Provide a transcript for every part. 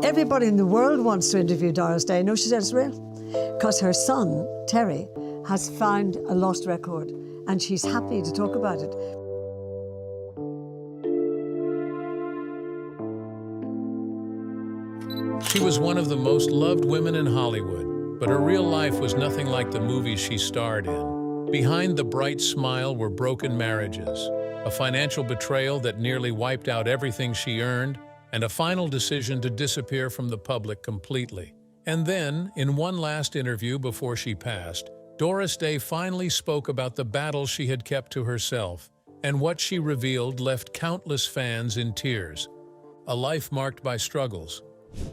Everybody in the world wants to interview Doris Day. No, she said it's real. Because her son, Terry, has found a lost record and she's happy to talk about it. She was one of the most loved women in Hollywood, but her real life was nothing like the movies she starred in. Behind the bright smile were broken marriages, a financial betrayal that nearly wiped out everything she earned, and a final decision to disappear from the public completely. And then, in one last interview before she passed, Doris Day finally spoke about the battle she had kept to herself, and what she revealed left countless fans in tears. A life marked by struggles.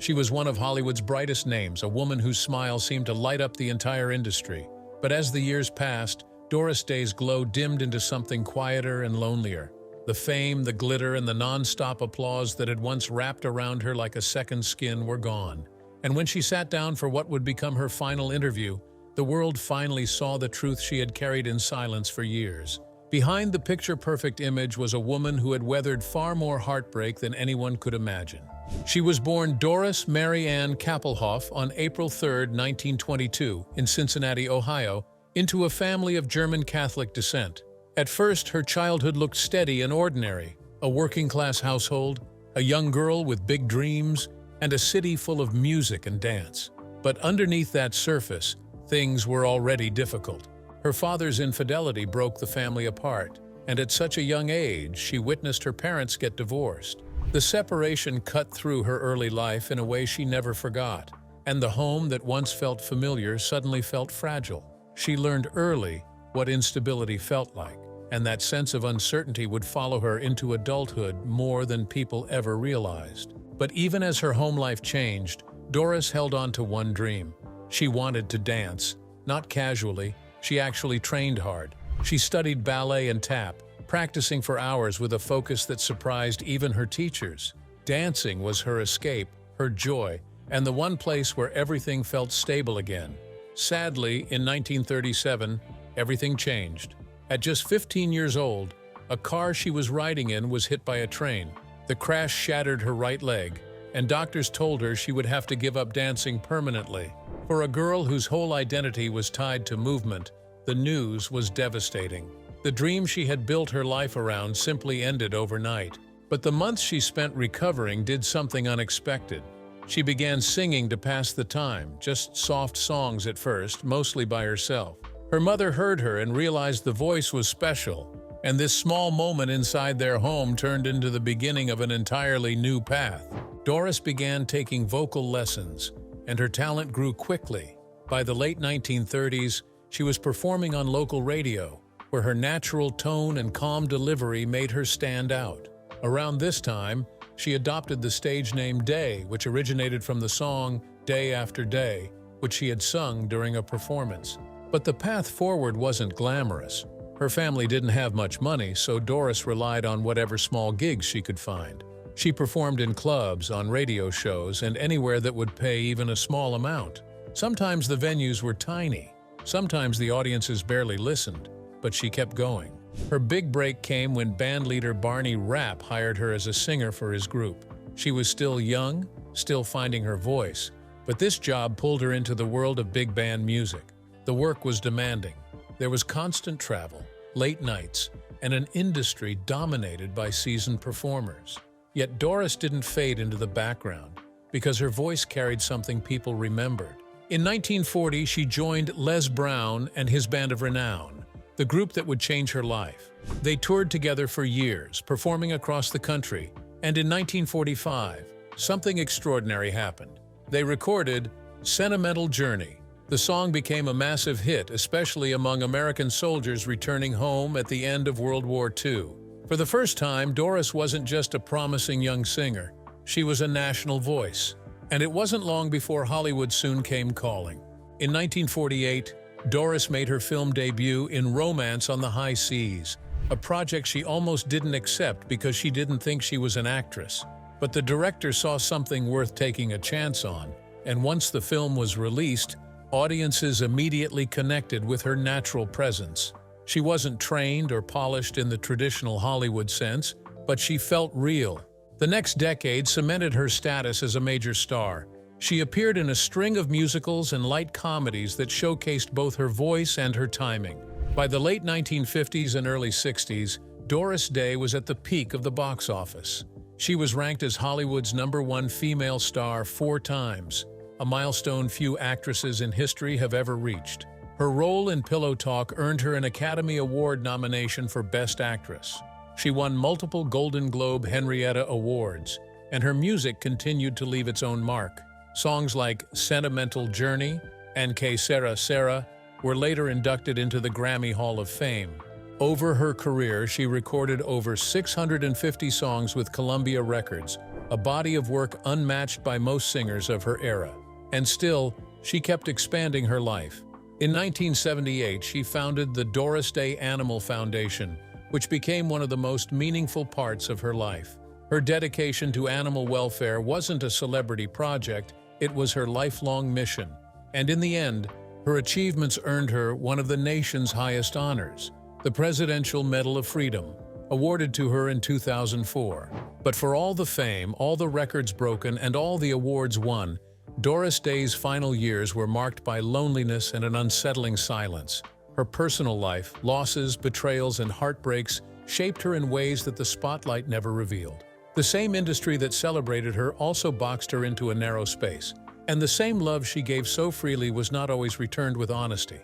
She was one of Hollywood's brightest names, a woman whose smile seemed to light up the entire industry. But as the years passed, Doris Day's glow dimmed into something quieter and lonelier. The fame, the glitter, and the non-stop applause that had once wrapped around her like a second skin were gone. And when she sat down for what would become her final interview, the world finally saw the truth she had carried in silence for years. Behind the picture-perfect image was a woman who had weathered far more heartbreak than anyone could imagine. She was born Doris Mary Ann Kappelhoff on April 3, 1922, in Cincinnati, Ohio, into a family of German Catholic descent. At first, her childhood looked steady and ordinary, a working-class household, a young girl with big dreams, and a city full of music and dance. But underneath that surface, things were already difficult. Her father's infidelity broke the family apart, and at such a young age, she witnessed her parents get divorced. The separation cut through her early life in a way she never forgot, and the home that once felt familiar suddenly felt fragile. She learned early what instability felt like, and that sense of uncertainty would follow her into adulthood more than people ever realized. But even as her home life changed, Doris held on to one dream. She wanted to dance, not casually. She actually trained hard. She studied ballet and tap, practicing for hours with a focus that surprised even her teachers. Dancing was her escape, her joy, and the one place where everything felt stable again. Sadly, in 1937, everything changed. At just 15 years old, a car she was riding in was hit by a train. The crash shattered her right leg, and doctors told her she would have to give up dancing permanently. For a girl whose whole identity was tied to movement, the news was devastating. The dream she had built her life around simply ended overnight. But the months she spent recovering did something unexpected. She began singing to pass the time, just soft songs at first, mostly by herself. Her mother heard her and realized the voice was special, and this small moment inside their home turned into the beginning of an entirely new path. Doris began taking vocal lessons, and her talent grew quickly. By the late 1930s, she was performing on local radio, where her natural tone and calm delivery made her stand out. Around this time, she adopted the stage name Day, which originated from the song Day After Day, which she had sung during a performance. But the path forward wasn't glamorous. Her family didn't have much money, so Doris relied on whatever small gigs she could find. She performed in clubs, on radio shows, and anywhere that would pay even a small amount. Sometimes the venues were tiny. Sometimes the audiences barely listened, but she kept going. Her big break came when bandleader Barney Rapp hired her as a singer for his group. She was still young, still finding her voice, but this job pulled her into the world of big band music. The work was demanding. There was constant travel, late nights, and an industry dominated by seasoned performers. Yet Doris didn't fade into the background, because her voice carried something people remembered. In 1940, she joined Les Brown and his Band of Renown, the group that would change her life. They toured together for years, performing across the country, and in 1945, something extraordinary happened. They recorded Sentimental Journey. The song became a massive hit, especially among American soldiers returning home at the end of World War II. For the first time, Doris wasn't just a promising young singer. She was a national voice. And it wasn't long before Hollywood soon came calling. In 1948, Doris made her film debut in Romance on the High Seas, a project she almost didn't accept because she didn't think she was an actress. But the director saw something worth taking a chance on, and once the film was released, audiences immediately connected with her natural presence. She wasn't trained or polished in the traditional Hollywood sense, but she felt real. The next decade cemented her status as a major star. She appeared in a string of musicals and light comedies that showcased both her voice and her timing. By the late 1950s and early 60s, Doris Day was at the peak of the box office. She was ranked as Hollywood's #1 female star 4 times, a milestone few actresses in history have ever reached. Her role in Pillow Talk earned her an Academy Award nomination for Best Actress. She won multiple Golden Globe Henrietta Awards, and her music continued to leave its own mark. Songs like Sentimental Journey and Que Sera Sera were later inducted into the Grammy Hall of Fame. Over her career, she recorded over 650 songs with Columbia Records, a body of work unmatched by most singers of her era. And still, she kept expanding her life. In 1978, she founded the Doris Day Animal Foundation, which became one of the most meaningful parts of her life. Her dedication to animal welfare wasn't a celebrity project, it was her lifelong mission. And in the end, her achievements earned her one of the nation's highest honors, the Presidential Medal of Freedom, awarded to her in 2004. But for all the fame, all the records broken, and all the awards won, Doris Day's final years were marked by loneliness and an unsettling silence. Her personal life, losses, betrayals, and heartbreaks shaped her in ways that the spotlight never revealed. The same industry that celebrated her also boxed her into a narrow space, and the same love she gave so freely was not always returned with honesty.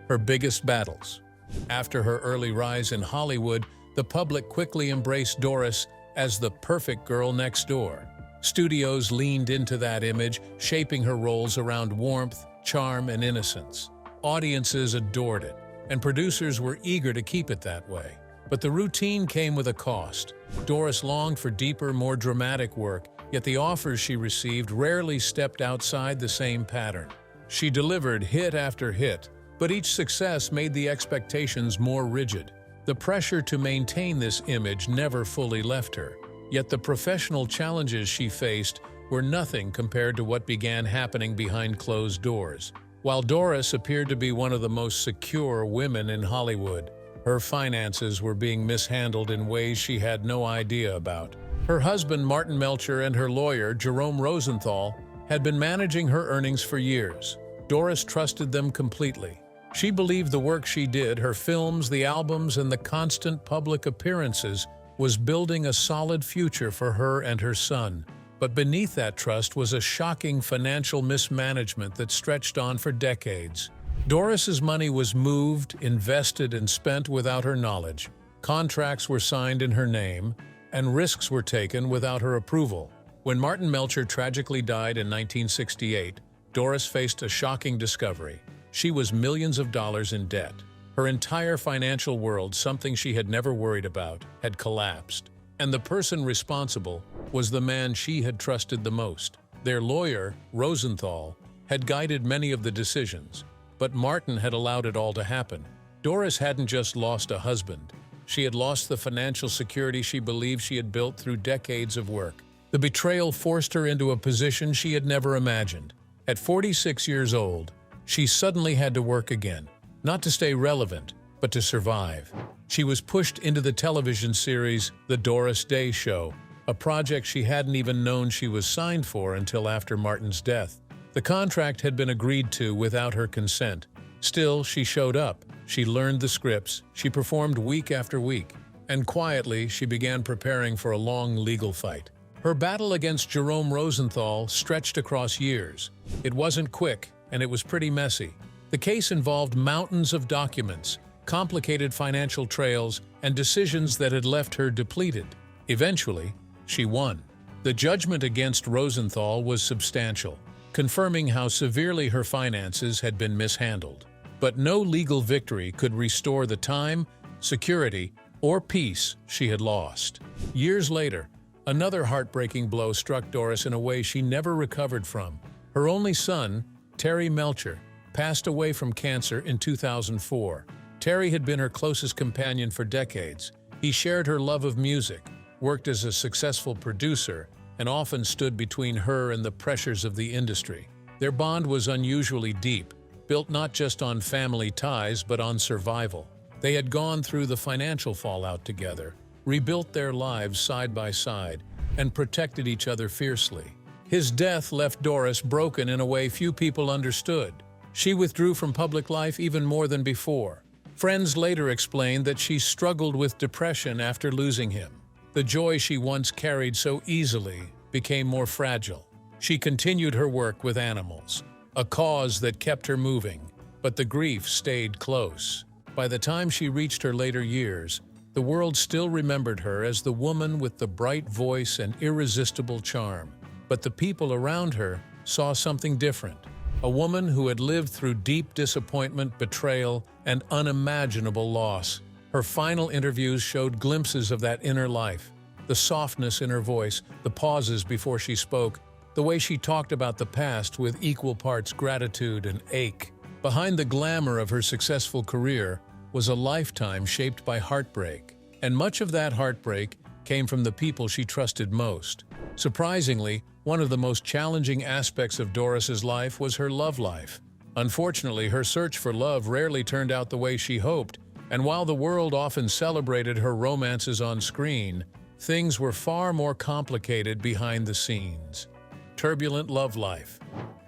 Her biggest battles. After her early rise in Hollywood, the public quickly embraced Doris as the perfect girl next door. Studios leaned into that image, shaping her roles around warmth, charm, and innocence. Audiences adored it, and producers were eager to keep it that way. But the routine came with a cost. Doris longed for deeper, more dramatic work, yet the offers she received rarely stepped outside the same pattern. She delivered hit after hit, but each success made the expectations more rigid. The pressure to maintain this image never fully left her, yet the professional challenges she faced were nothing compared to what began happening behind closed doors. While Doris appeared to be one of the most secure women in Hollywood, her finances were being mishandled in ways she had no idea about. Her husband, Martin Melcher, and her lawyer, Jerome Rosenthal, had been managing her earnings for years. Doris trusted them completely. She believed the work she did, her films, the albums, and the constant public appearances, was building a solid future for her and her son. But beneath that trust was a shocking financial mismanagement that stretched on for decades. Doris's money was moved, invested, and spent without her knowledge. Contracts were signed in her name, and risks were taken without her approval. When Martin Melcher tragically died in 1968, Doris faced a shocking discovery. She was millions of dollars in debt. Her entire financial world, something she had never worried about, had collapsed. And the person responsible was the man she had trusted the most. Their lawyer, Rosenthal, had guided many of the decisions, but Martin had allowed it all to happen. Doris hadn't just lost a husband. She had lost the financial security she believed she had built through decades of work. The betrayal forced her into a position she had never imagined. At 46 years old, she suddenly had to work again, not to stay relevant, but to survive. She was pushed into the television series The Doris Day Show, a project she hadn't even known she was signed for until after Martin's death. The contract had been agreed to without her consent. Still, she showed up. She learned the scripts, she performed week after week, and quietly she began preparing for a long legal fight. Her battle against Jerome Rosenthal stretched across years. It wasn't quick, and it was pretty messy. The case involved mountains of documents, complicated financial trails, and decisions that had left her depleted. Eventually, she won. The judgment against Rosenthal was substantial, confirming how severely her finances had been mishandled. But no legal victory could restore the time, security, or peace she had lost. Years later, another heartbreaking blow struck Doris in a way she never recovered from. Her only son, Terry Melcher, passed away from cancer in 2004. Terry had been her closest companion for decades. He shared her love of music, worked as a successful producer, and often stood between her and the pressures of the industry. Their bond was unusually deep, built not just on family ties but on survival. They had gone through the financial fallout together, rebuilt their lives side by side, and protected each other fiercely. His death left Doris broken in a way few people understood. She withdrew from public life even more than before. Friends later explained that she struggled with depression after losing him. The joy she once carried so easily became more fragile. She continued her work with animals, a cause that kept her moving, but the grief stayed close. By the time she reached her later years, the world still remembered her as the woman with the bright voice and irresistible charm. But the people around her saw something different. A woman who had lived through deep disappointment, betrayal, and unimaginable loss. Her final interviews showed glimpses of that inner life. The softness in her voice, the pauses before she spoke, the way she talked about the past with equal parts gratitude and ache. Behind the glamour of her successful career was a lifetime shaped by heartbreak, and much of that heartbreak came from the people she trusted most. Surprisingly, one of the most challenging aspects of Doris's life was her love life. Unfortunately, her search for love rarely turned out the way she hoped, and while the world often celebrated her romances on screen, things were far more complicated behind the scenes. Turbulent love life.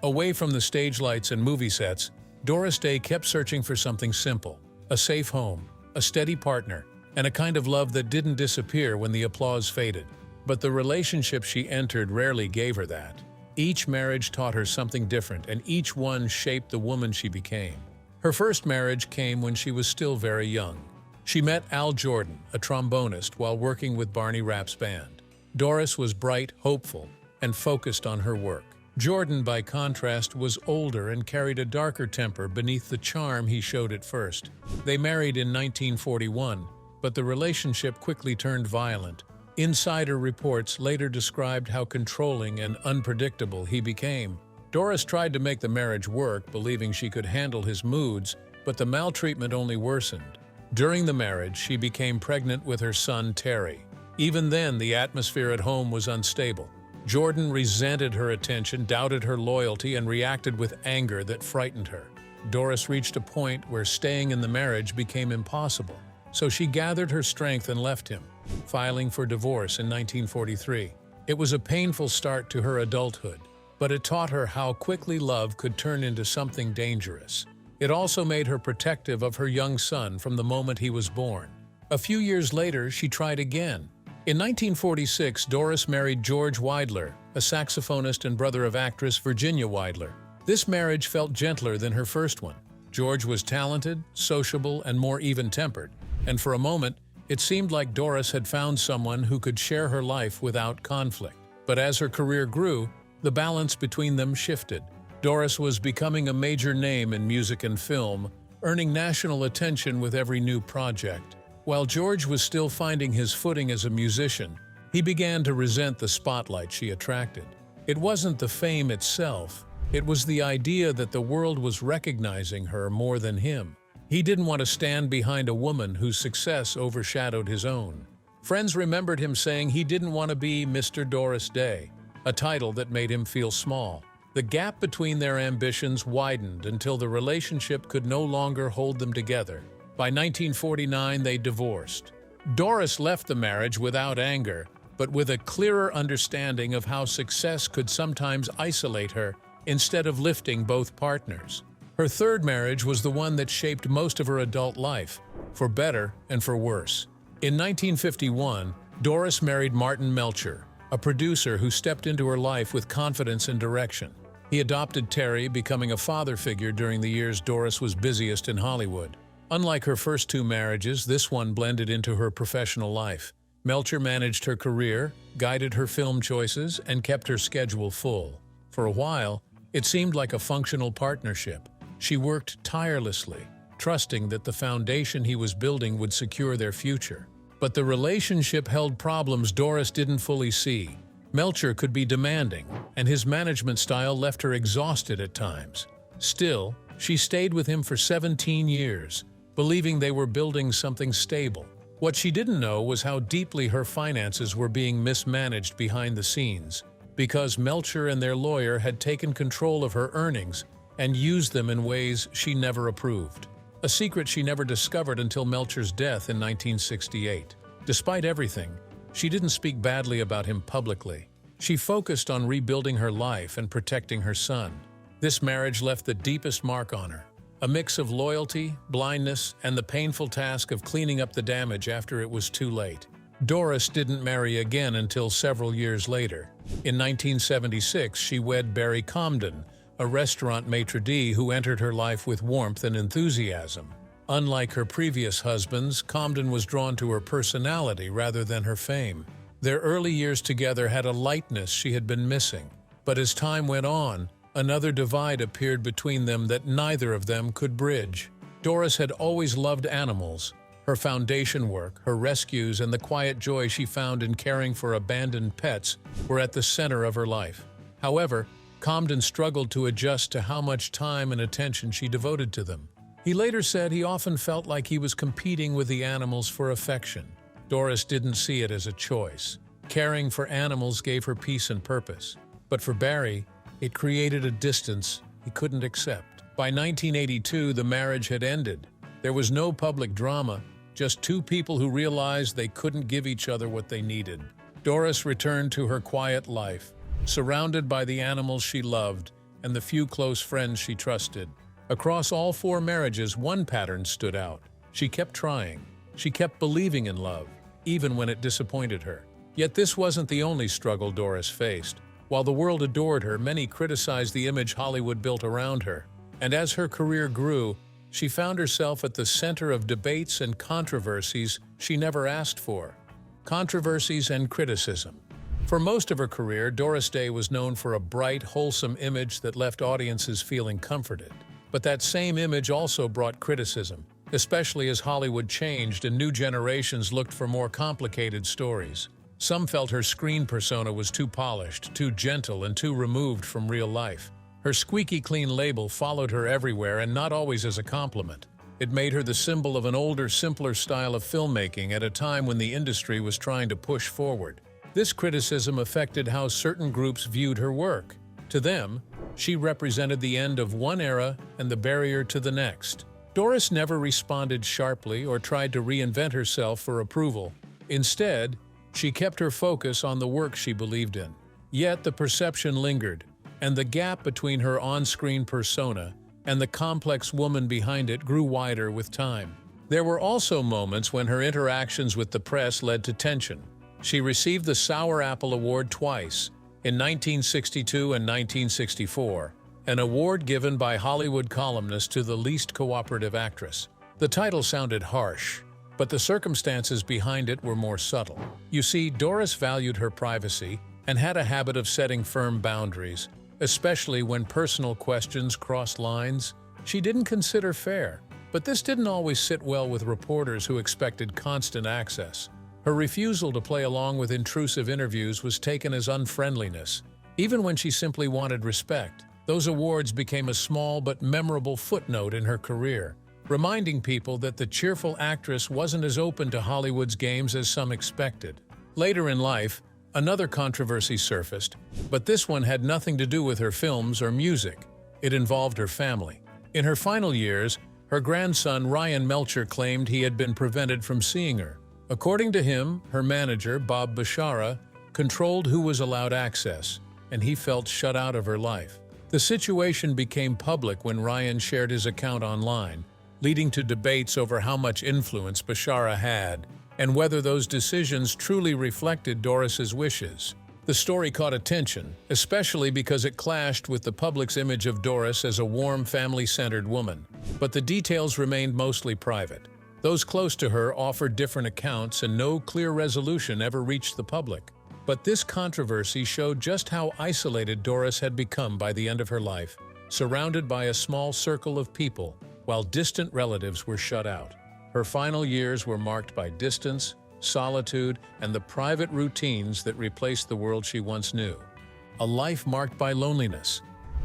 Away from the stage lights and movie sets, Doris Day kept searching for something simple: a safe home, a steady partner, and a kind of love that didn't disappear when the applause faded. But the relationship she entered rarely gave her that. Each marriage taught her something different, and each one shaped the woman she became. Her first marriage came when she was still very young. She met Al Jordan, a trombonist, while working with Barney Rapp's band. Doris was bright, hopeful, and focused on her work. Jordan, by contrast, was older and carried a darker temper beneath the charm he showed at first. They married in 1941, but the relationship quickly turned violent. Insider reports later described how controlling and unpredictable he became. Doris tried to make the marriage work, believing she could handle his moods, but the maltreatment only worsened. During the marriage, she became pregnant with her son, Terry. Even then, the atmosphere at home was unstable. Jordan resented her attention, doubted her loyalty, and reacted with anger that frightened her. Doris reached a point where staying in the marriage became impossible, so she gathered her strength and left him, filing for divorce in 1943. It was a painful start to her adulthood, but it taught her how quickly love could turn into something dangerous. It also made her protective of her young son from the moment he was born. A few years later, she tried again. In 1946, Doris married George Weidler, a saxophonist and brother of actress Virginia Weidler. This marriage felt gentler than her first one. George was talented, sociable, and more even-tempered, and for a moment, it seemed like Doris had found someone who could share her life without conflict. But as her career grew, the balance between them shifted. Doris was becoming a major name in music and film, earning national attention with every new project. While George was still finding his footing as a musician, he began to resent the spotlight she attracted. It wasn't the fame itself, it was the idea that the world was recognizing her more than him. He didn't want to stand behind a woman whose success overshadowed his own. Friends remembered him saying he didn't want to be Mr. Doris Day, a title that made him feel small. The gap between their ambitions widened until the relationship could no longer hold them together. By 1949, they divorced. Doris left the marriage without anger, but with a clearer understanding of how success could sometimes isolate her instead of lifting both partners. Her third marriage was the one that shaped most of her adult life, for better and for worse. In 1951, Doris married Martin Melcher, a producer who stepped into her life with confidence and direction. He adopted Terry, becoming a father figure during the years Doris was busiest in Hollywood. Unlike her first two marriages, this one blended into her professional life. Melcher managed her career, guided her film choices, and kept her schedule full. For a while, it seemed like a functional partnership. She worked tirelessly, trusting that the foundation he was building would secure their future. But the relationship held problems Doris didn't fully see. Melcher could be demanding, and his management style left her exhausted at times. Still, she stayed with him for 17 years, believing they were building something stable. What she didn't know was how deeply her finances were being mismanaged behind the scenes, because Melcher and their lawyer had taken control of her earnings and used them in ways she never approved. A secret she never discovered until Melcher's death in 1968. Despite everything, She didn't speak badly about him publicly. She focused on rebuilding her life and protecting her son. This marriage left the deepest mark on her, a mix of loyalty, blindness, and the painful task of cleaning up the damage after it was too late. Doris didn't marry again until several years later. In 1976, she wed Barry Comden, a restaurant maitre d' who entered her life with warmth and enthusiasm. Unlike her previous husbands, Comden was drawn to her personality rather than her fame. Their early years together had a lightness she had been missing. But as time went on, another divide appeared between them that neither of them could bridge. Doris had always loved animals. Her foundation work, her rescues, and the quiet joy she found in caring for abandoned pets were at the center of her life. However, Comden struggled to adjust to how much time and attention she devoted to them. He later said he often felt like he was competing with the animals for affection. Doris didn't see it as a choice. Caring for animals gave her peace and purpose. But for Barry, it created a distance he couldn't accept. By 1982, the marriage had ended. There was no public drama, just two people who realized they couldn't give each other what they needed. Doris returned to her quiet life, surrounded by the animals she loved and the few close friends she trusted. Across all 4 marriages, one pattern stood out. She kept trying. She kept believing in love, even when it disappointed her. Yet this wasn't the only struggle Doris faced. While the world adored her, many criticized the image Hollywood built around her. And as her career grew, she found herself at the center of debates and controversies she never asked for. Controversies and criticism. For most of her career, Doris Day was known for a bright, wholesome image that left audiences feeling comforted. But that same image also brought criticism, especially as Hollywood changed and new generations looked for more complicated stories. Some felt her screen persona was too polished, too gentle, and too removed from real life. Her squeaky clean label followed her everywhere, and not always as a compliment. It made her the symbol of an older, simpler style of filmmaking at a time when the industry was trying to push forward. This criticism affected how certain groups viewed her work. To them, she represented the end of one era and the barrier to the next. Doris never responded sharply or tried to reinvent herself for approval. Instead, she kept her focus on the work she believed in. Yet the perception lingered, and the gap between her on-screen persona and the complex woman behind it grew wider with time. There were also moments when her interactions with the press led to tension. She received the Sour Apple Award twice, in 1962 and 1964, an award given by Hollywood columnists to the least cooperative actress. The title sounded harsh, but the circumstances behind it were more subtle. You see, Doris valued her privacy and had a habit of setting firm boundaries, especially when personal questions crossed lines. She didn't consider fair, but this didn't always sit well with reporters who expected constant access. Her refusal to play along with intrusive interviews was taken as unfriendliness, even when she simply wanted respect. Those awards became a small but memorable footnote in her career, reminding people that the cheerful actress wasn't as open to Hollywood's games as some expected. Later in life, another controversy surfaced, but this one had nothing to do with her films or music. It involved her family. In her final years, her grandson Ryan Melcher claimed he had been prevented from seeing her. According to him, her manager, Bob Bashara, controlled who was allowed access, and he felt shut out of her life. The situation became public when Ryan shared his account online, leading to debates over how much influence Bashara had and whether those decisions truly reflected Doris's wishes. The story caught attention, especially because it clashed with the public's image of Doris as a warm, family-centered woman. But the details remained mostly private. Those close to her offered different accounts, and no clear resolution ever reached the public. But this controversy showed just how isolated Doris had become by the end of her life, surrounded by a small circle of people, while distant relatives were shut out. Her final years were marked by distance, solitude, and the private routines that replaced the world she once knew. A life marked by loneliness.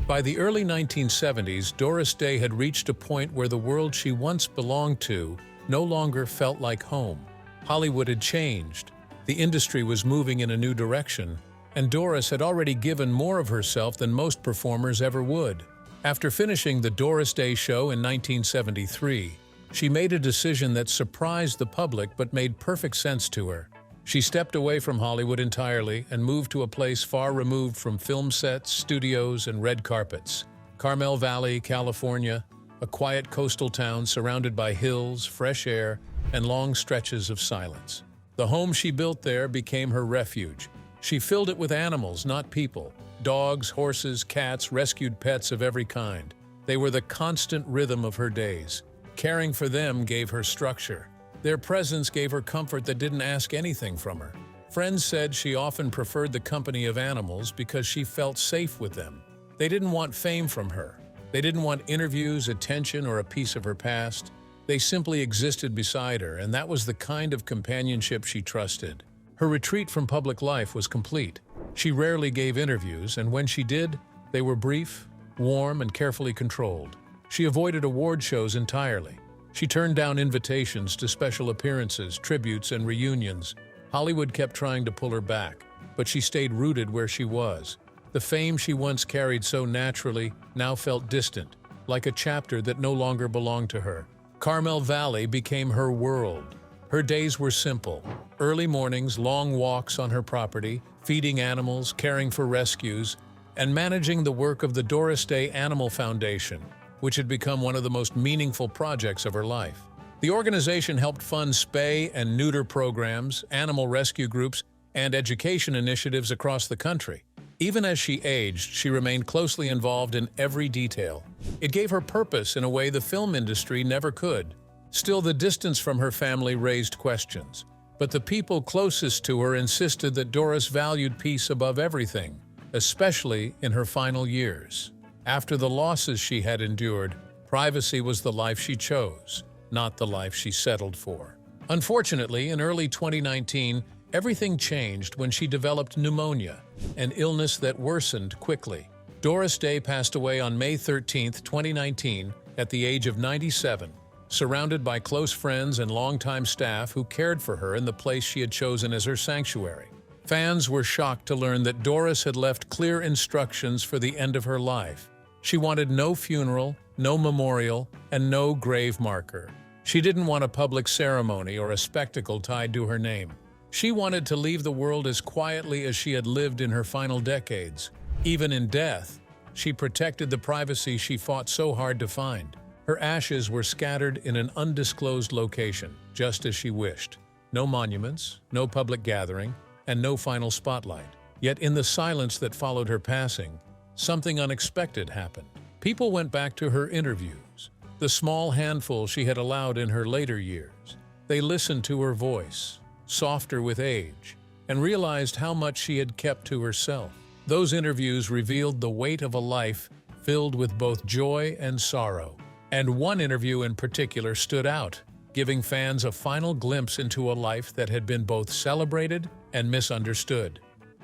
By the early 1970s, Doris Day had reached a point where the world she once belonged to no longer felt like home. Hollywood had changed. The industry was moving in a new direction, and Doris had already given more of herself than most performers ever would. After finishing the Doris Day Show in 1973, she made a decision that surprised the public but made perfect sense to her. She stepped away from Hollywood entirely and moved to a place far removed from film sets, studios, and red carpets. Carmel Valley, California, a quiet coastal town surrounded by hills, fresh air, and long stretches of silence. The home she built there became her refuge. She filled it with animals, not people. Dogs, horses, cats, rescued pets of every kind. They were the constant rhythm of her days. Caring for them gave her structure. Their presence gave her comfort that didn't ask anything from her. Friends said she often preferred the company of animals because she felt safe with them. They didn't want fame from her. They didn't want interviews, attention, or a piece of her past. They simply existed beside her, and that was the kind of companionship she trusted. Her retreat from public life was complete. She rarely gave interviews, and when she did, they were brief, warm, and carefully controlled. She avoided award shows entirely. She turned down invitations to special appearances, tributes, and reunions. Hollywood kept trying to pull her back, but she stayed rooted where she was. The fame she once carried so naturally now felt distant, like a chapter that no longer belonged to her. Carmel Valley became her world. Her days were simple. Early mornings, long walks on her property, feeding animals, caring for rescues, and managing the work of the Doris Day Animal Foundation, which had become one of the most meaningful projects of her life. The organization helped fund spay and neuter programs, animal rescue groups, and education initiatives across the country. Even as she aged, she remained closely involved in every detail. It gave her purpose in a way the film industry never could. Still, the distance from her family raised questions. But the people closest to her insisted that Doris valued peace above everything, especially in her final years. After the losses she had endured, privacy was the life she chose, not the life she settled for. Unfortunately, in early 2019, everything changed when she developed pneumonia, an illness that worsened quickly. Doris Day passed away on May 13, 2019, at the age of 97, surrounded by close friends and longtime staff who cared for her in the place she had chosen as her sanctuary. Fans were shocked to learn that Doris had left clear instructions for the end of her life. She wanted no funeral, no memorial, and no grave marker. She didn't want a public ceremony or a spectacle tied to her name. She wanted to leave the world as quietly as she had lived in her final decades. Even in death, she protected the privacy she fought so hard to find. Her ashes were scattered in an undisclosed location, just as she wished. No monuments, no public gathering, and no final spotlight. Yet in the silence that followed her passing, something unexpected happened. People went back to her interviews, the small handful she had allowed in her later years. They listened to her voice, softer with age, and realized how much she had kept to herself. Those interviews revealed the weight of a life filled with both joy and sorrow. And one interview in particular stood out, giving fans a final glimpse into a life that had been both celebrated and misunderstood.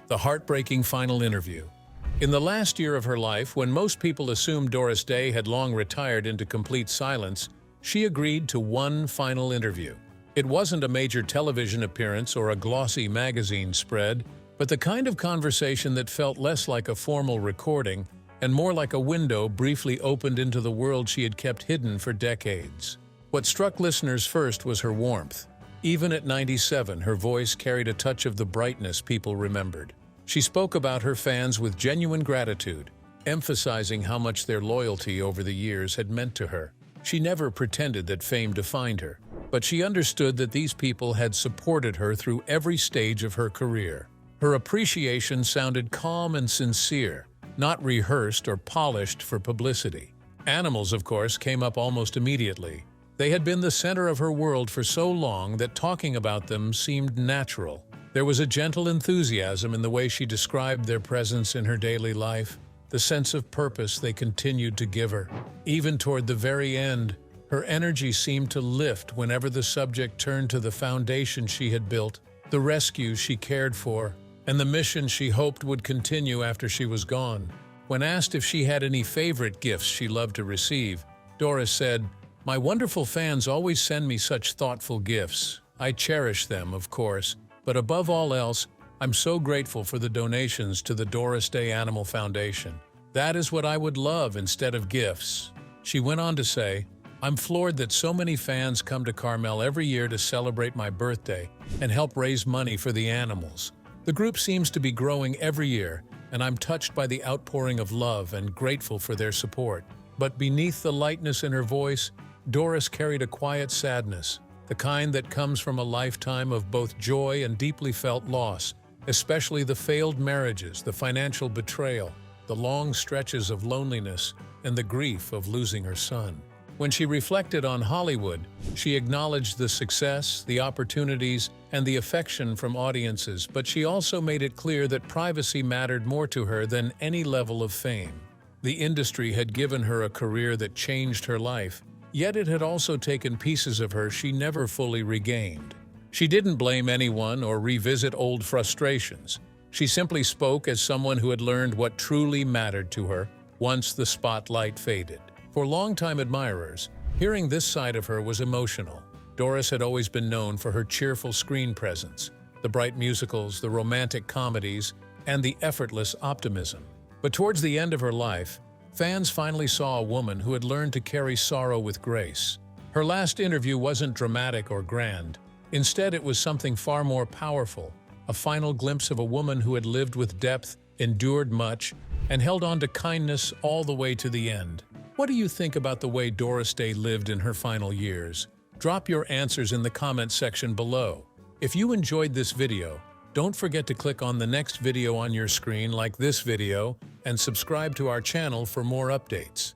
The heartbreaking final interview. In the last year of her life, when most people assumed Doris Day had long retired into complete silence, she agreed to one final interview. It wasn't a major television appearance or a glossy magazine spread, but the kind of conversation that felt less like a formal recording and more like a window briefly opened into the world she had kept hidden for decades. What struck listeners first was her warmth. Even at 97, her voice carried a touch of the brightness people remembered. She spoke about her fans with genuine gratitude, emphasizing how much their loyalty over the years had meant to her. She never pretended that fame defined her, but she understood that these people had supported her through every stage of her career. Her appreciation sounded calm and sincere, not rehearsed or polished for publicity. Animals, of course, came up almost immediately. They had been the center of her world for so long that talking about them seemed natural. There was a gentle enthusiasm in the way she described their presence in her daily life, the sense of purpose they continued to give her. Even toward the very end, her energy seemed to lift whenever the subject turned to the foundation she had built, the rescues she cared for, and the mission she hoped would continue after she was gone. When asked if she had any favorite gifts she loved to receive, Doris said, "My wonderful fans always send me such thoughtful gifts. I cherish them, of course, but above all else, I'm so grateful for the donations to the Doris Day Animal Foundation. That is what I would love instead of gifts." She went on to say, I'm floored that so many fans come to Carmel every year to celebrate my birthday and help raise money for the animals. The group seems to be growing every year, and I'm touched by the outpouring of love and grateful for their support. But beneath the lightness in her voice, Doris carried a quiet sadness, the kind that comes from a lifetime of both joy and deeply felt loss, especially the failed marriages, the financial betrayal, the long stretches of loneliness, and the grief of losing her son. When she reflected on Hollywood, she acknowledged the success, the opportunities, and the affection from audiences, but she also made it clear that privacy mattered more to her than any level of fame. The industry had given her a career that changed her life, yet it had also taken pieces of her she never fully regained. She didn't blame anyone or revisit old frustrations. She simply spoke as someone who had learned what truly mattered to her once the spotlight faded. For longtime admirers, hearing this side of her was emotional. Doris had always been known for her cheerful screen presence, the bright musicals, the romantic comedies, and the effortless optimism. But towards the end of her life, fans finally saw a woman who had learned to carry sorrow with grace. Her last interview wasn't dramatic or grand. Instead, it was something far more powerful, a final glimpse of a woman who had lived with depth, endured much, and held on to kindness all the way to the end. What do you think about the way Doris Day lived in her final years? Drop your answers in the comment section below. If you enjoyed this video, don't forget to click on the next video on your screen like this video and subscribe to our channel for more updates.